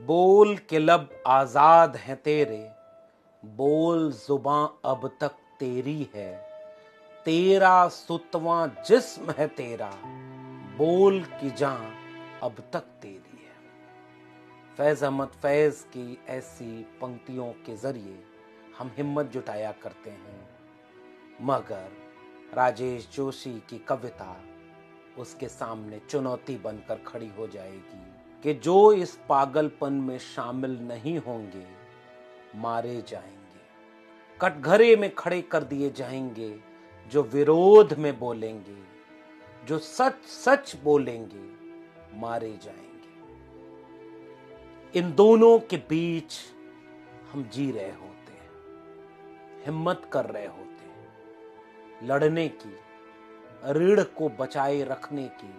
बोल के लब आजाद हैं तेरे, बोल जुबां अब तक तेरी है, तेरा सुतवां जिस्म है तेरा, बोल की जान अब तक तेरी है। फैज अहमद फैज की ऐसी पंक्तियों के जरिए हम हिम्मत जुटाया करते हैं, मगर राजेश जोशी की कविता उसके सामने चुनौती बनकर खड़ी हो जाएगी कि जो इस पागलपन में शामिल नहीं होंगे मारे जाएंगे, कटघरे में खड़े कर दिए जाएंगे। जो विरोध में बोलेंगे, जो सच सच बोलेंगे, मारे जाएंगे। इन दोनों के बीच हम जी रहे होते हैं, हिम्मत कर रहे होते हैं लड़ने की, रीढ़ को बचाए रखने की,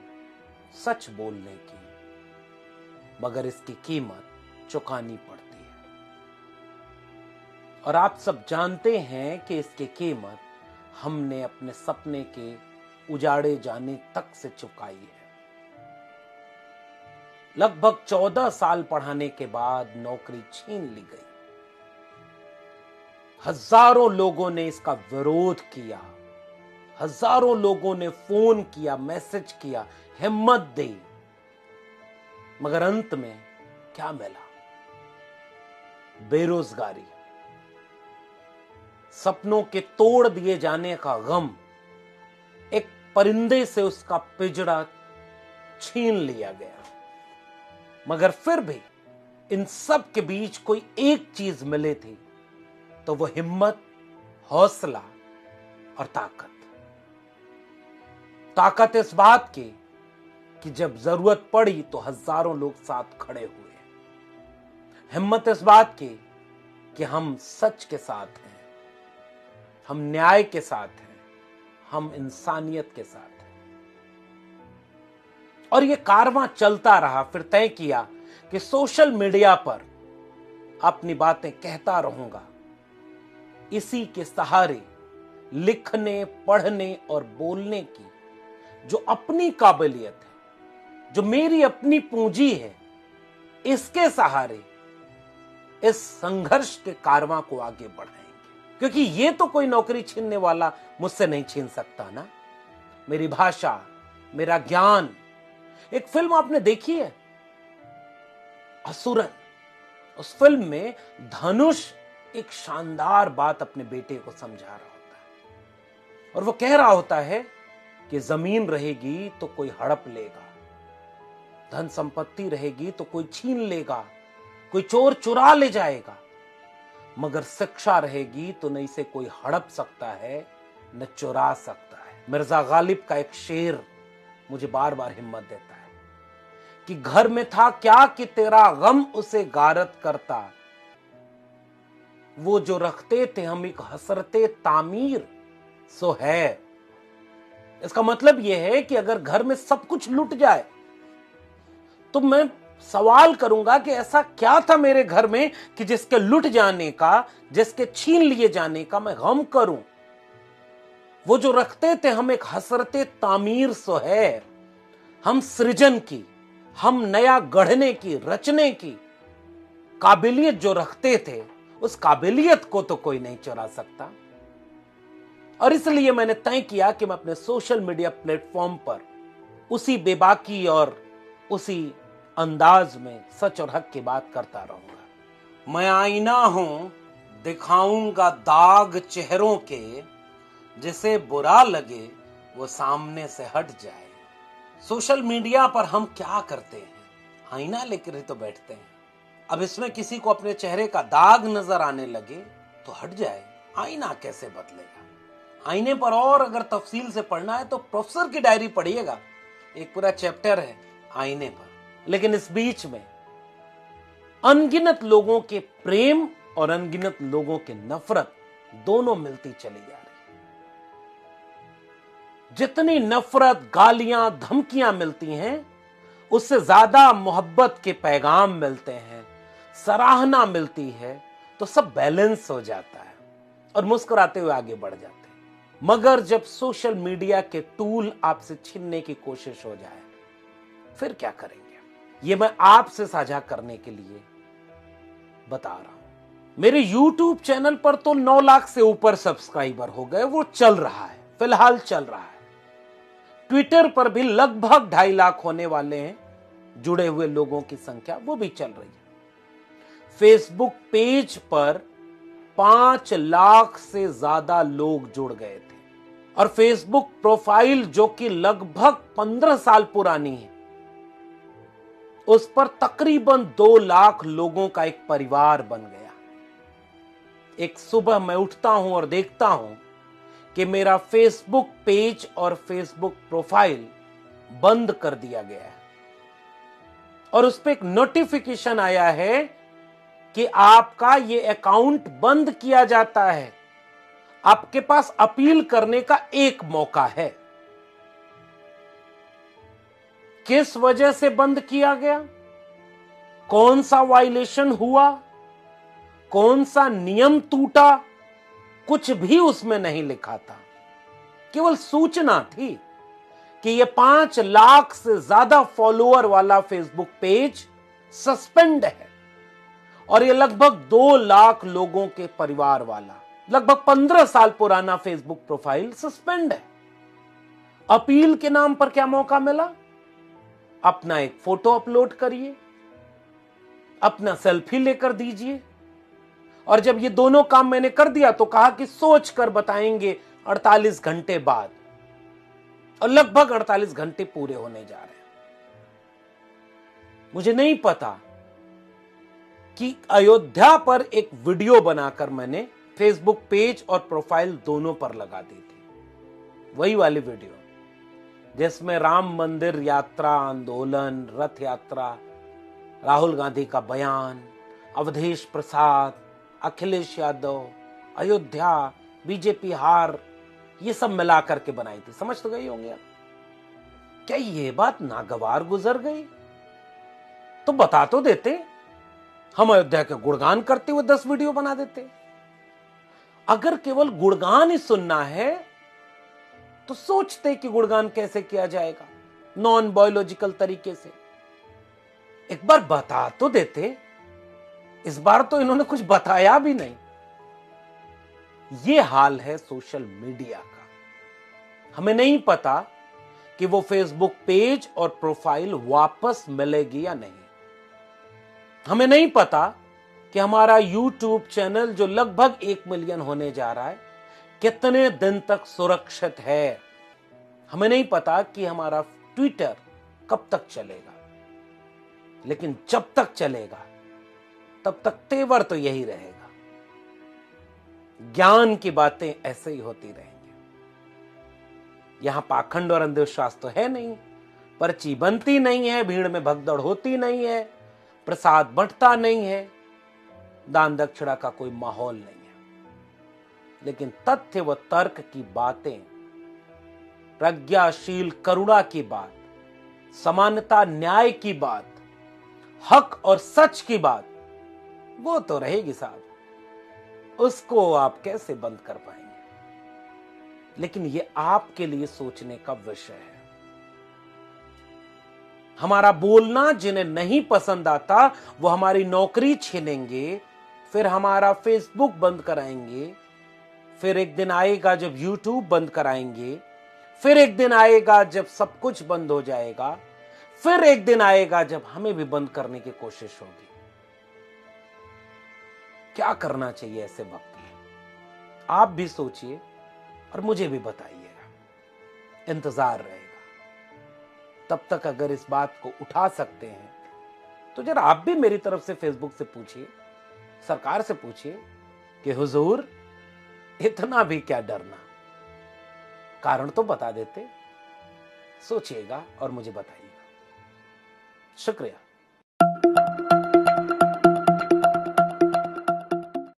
सच बोलने की, मगर इसकी कीमत चुकानी पड़ती है। और आप सब जानते हैं कि इसकी कीमत हमने अपने सपने के उजाड़े जाने तक से चुकाई है। लगभग 14 साल पढ़ाने के बाद नौकरी छीन ली गई। हजारों लोगों ने इसका विरोध किया, हजारों लोगों ने फोन किया, मैसेज किया, हिम्मत दी, मगर अंत में क्या मिला? बेरोजगारी, सपनों के तोड़ दिए जाने का गम, एक परिंदे से उसका पिंजरा छीन लिया गया। मगर फिर भी इन सब के बीच कोई एक चीज मिले थी, तो वो हिम्मत, हौसला और ताकत। ताकत इस बात की कि जब जरूरत पड़ी तो हजारों लोग साथ खड़े हुए। हिम्मत इस बात की कि हम सच के साथ हैं, हम न्याय के साथ हैं, हम इंसानियत के साथ हैं। और ये कारवां चलता रहा। फिर तय किया कि सोशल मीडिया पर अपनी बातें कहता रहूंगा। इसी के सहारे लिखने, पढ़ने और बोलने की जो अपनी काबिलियत है, जो मेरी अपनी पूंजी है, इसके सहारे इस संघर्ष के कारवां को आगे बढ़ाएंगे। क्योंकि ये तो कोई नौकरी छीनने वाला मुझसे नहीं छीन सकता ना। मेरी भाषा, मेरा ज्ञान। एक फिल्म आपने देखी है, असुरन। उस फिल्म में धनुष एक शानदार बात अपने बेटे को समझा रहा होता है, और वो कह रहा होता है कि जमीन रहेगी तो कोई हड़प लेगा, धन संपत्ति रहेगी तो कोई छीन लेगा, कोई चोर चुरा ले जाएगा, मगर शिक्षा रहेगी तो न इसे कोई हड़प सकता है, न चुरा सकता है। मिर्जा गालिब का एक शेर मुझे बार बार हिम्मत देता है कि घर में था क्या कि तेरा गम उसे गारत करता, वो जो रखते थे हम एक हसरते तामीर सो है। इसका मतलब यह है कि अगर घर में सब कुछ लुट जाए तो मैं सवाल करूंगा कि ऐसा क्या था मेरे घर में कि जिसके लुट जाने का, जिसके छीन लिए जाने का मैं गम करूं। वो जो रखते थे हम एक हसरते तामीर सो है। हम सृजन की, हम नया गढ़ने की, रचने की काबिलियत जो रखते थे, उस काबिलियत को तो कोई नहीं चुरा सकता। और इसलिए मैंने तय किया कि मैं अपने सोशल मीडिया प्लेटफॉर्म पर उसी बेबाकी और उसी अंदाज में सच और हक की बात करता रहूंगा। मैं आईना हूं, दिखाऊंगा दाग चेहरों के, जिसे बुरा लगे वो सामने से हट जाए। सोशल मीडिया पर हम क्या करते हैं? आईना लेकर ही तो बैठते हैं। अब इसमें किसी को अपने चेहरे का दाग नजर आने लगे तो हट जाए। आईना कैसे बदलेगा? आईने पर और अगर तफसील से पढ़ना है तो प्रोफेसर की डायरी पढ़िएगा, एक पूरा चैप्टर है आईने पर। लेकिन इस बीच में अनगिनत लोगों के प्रेम और अनगिनत लोगों के नफरत दोनों मिलती चली जा रही। जितनी नफरत, गालियां, धमकियां मिलती हैं, उससे ज्यादा मोहब्बत के पैगाम मिलते हैं, सराहना मिलती है, तो सब बैलेंस हो जाता है और मुस्कुराते हुए आगे बढ़ जाते हैं। मगर जब सोशल मीडिया के टूल आपसे छीनने की कोशिश हो जाए, फिर क्या करेंगे? ये मैं आपसे साझा करने के लिए बता रहा हूं। मेरे YouTube चैनल पर तो 9 लाख से ऊपर सब्सक्राइबर हो गए, वो चल रहा है, फिलहाल चल रहा है। ट्विटर पर भी लगभग 2.5 लाख होने वाले हैं जुड़े हुए लोगों की संख्या, वो भी चल रही है। फेसबुक पेज पर 5 लाख से ज्यादा लोग जुड़ गए थे और फेसबुक प्रोफाइल जो कि लगभग 15 साल पुरानी है, उस पर तकरीबन 2 लाख लोगों का एक परिवार बन गया। एक सुबह मैं उठता हूं और देखता हूं कि मेरा फेसबुक पेज और फेसबुक प्रोफाइल बंद कर दिया गया है और उस पर एक नोटिफिकेशन आया है कि आपका यह अकाउंट बंद किया जाता है, आपके पास अपील करने का एक मौका है। किस वजह से बंद किया गया, कौन सा वायलेशन हुआ, कौन सा नियम टूटा, कुछ भी उसमें नहीं लिखा था। केवल सूचना थी कि यह 5 लाख से ज्यादा फॉलोअर वाला फेसबुक पेज सस्पेंड है और यह लगभग 2 लाख लोगों के परिवार वाला लगभग 15 साल पुराना फेसबुक प्रोफाइल सस्पेंड है। अपील के नाम पर क्या मौका मिला, अपना एक फोटो अपलोड करिए, अपना सेल्फी लेकर दीजिए, और जब ये दोनों काम मैंने कर दिया तो कहा कि सोच कर बताएंगे 48 घंटे बाद, और लगभग 48 घंटे पूरे होने जा रहे हैं। मुझे नहीं पता कि अयोध्या पर एक वीडियो बनाकर मैंने फेसबुक पेज और प्रोफाइल दोनों पर लगा दी थी, वही वाली वीडियो जिसमें राम मंदिर यात्रा आंदोलन, रथ यात्रा, राहुल गांधी का बयान, अवधेश प्रसाद, अखिलेश यादव, अयोध्या, बीजेपी हार, ये सब मिला करके बनाई थी। समझ तो गई होंगे आप। क्या ये बात नागवार गुजर गई? तो बता तो देते, हम अयोध्या के गुणगान करते हुए 10 वीडियो बना देते। अगर केवल गुणगान ही सुनना है तो सोचते कि गुणगान कैसे किया जाएगा, नॉन बायोलॉजिकल तरीके से। एक बार बता तो देते। इस बार तो इन्होंने कुछ बताया भी नहीं। यह हाल है सोशल मीडिया का। हमें नहीं पता कि वो फेसबुक पेज और प्रोफाइल वापस मिलेगी या नहीं। हमें नहीं पता कि हमारा YouTube चैनल जो लगभग 1 मिलियन होने जा रहा है कितने दिन तक सुरक्षित है। हमें नहीं पता कि हमारा ट्विटर कब तक चलेगा, लेकिन जब तक चलेगा तब तक तेवर तो यही रहेगा। ज्ञान की बातें ऐसे ही होती रहेंगी। यहां पाखंड और अंधविश्वास तो है नहीं, पर्ची बनती नहीं है, भीड़ में भगदड़ होती नहीं है, प्रसाद बंटता नहीं है, दान दक्षिणा का कोई माहौल नहीं है। लेकिन तथ्य व तर्क की बातें, प्रज्ञाशील करुणा की बात, समानता न्याय की बात, हक और सच की बात, वो तो रहेगी साहब। उसको आप कैसे बंद कर पाएंगे? लेकिन ये आपके लिए सोचने का विषय है। हमारा बोलना जिन्हें नहीं पसंद आता वो हमारी नौकरी छीनेंगे, फिर हमारा फेसबुक बंद कराएंगे, फिर एक दिन आएगा जब YouTube बंद कराएंगे, फिर एक दिन आएगा जब सब कुछ बंद हो जाएगा, फिर एक दिन आएगा जब हमें भी बंद करने की कोशिश होगी। क्या करना चाहिए ऐसे वक्त में? आप भी सोचिए और मुझे भी बताइएगा। इंतजार रहेगा। तब तक अगर इस बात को उठा सकते हैं तो जरा आप भी मेरी तरफ से फेसबुक से पूछिए, सरकार से पूछिए कि हुजूर इतना भी क्या डरना। कारण तो बता देते। सोचिएगा और मुझे बताइएगा। शुक्रिया।